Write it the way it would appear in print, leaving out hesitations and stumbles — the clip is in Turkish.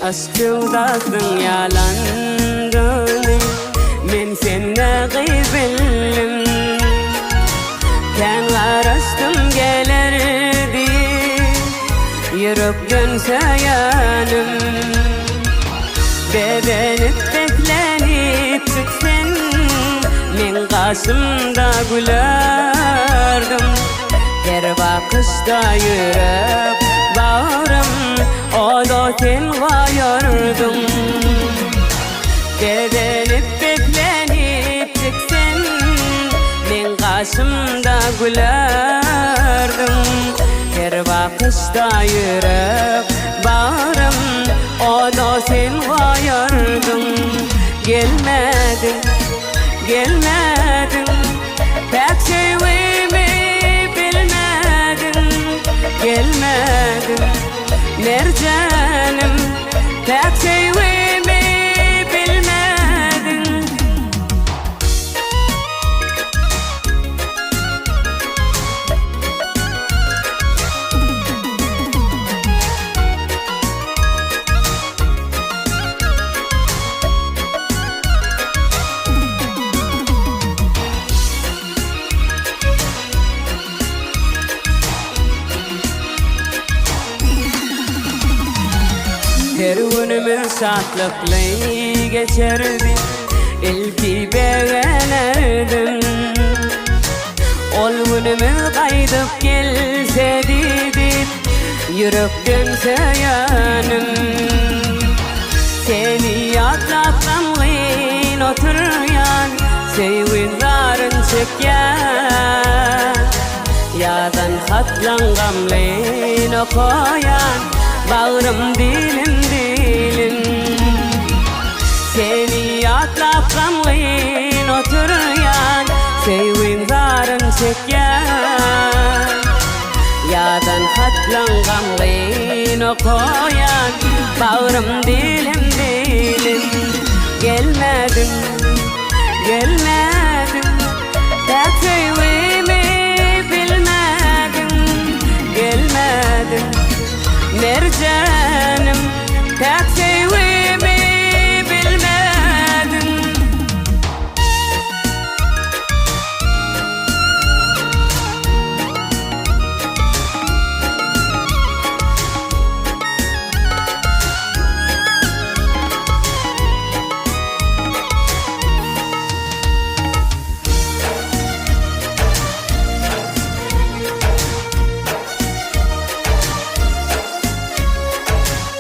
Aşkıldasın yalandığını men senne gıybillim. Ken araştım gelerdi yürüp dönse yanım. Bedenip beklenip çıksen men karşımda gülerdim. Her bakışta yürüp bağrım o da sen koyurdum. Bedenip beklenip çıksan men karşımda gülerdim. Her bakışta yürüp bağrım o da sen koyurdum. Gelmedin, gelmedin, pek sevimi bilmedin. Gelmedin mercanım, pek sevimi bilmedin. Her günümüz şatlıklı geçerdi, ilki beğenirdim. Ol günümü kaydıp gelse didip yürüp dönse yanım. Seni yatlatsam gıyın oturuyan sevgin zarın çekyan. Yadan hatlan gamlin okuyan bağrım dilim dilim. Seni yatlap gamlin oturuyan sevgin zarın çekyan. Yadan hatlan gamlin okuyan bağrım dilim dilim. Gelmedin, gelmedin, pek sevgimi bilmedin. Gelmedin mercan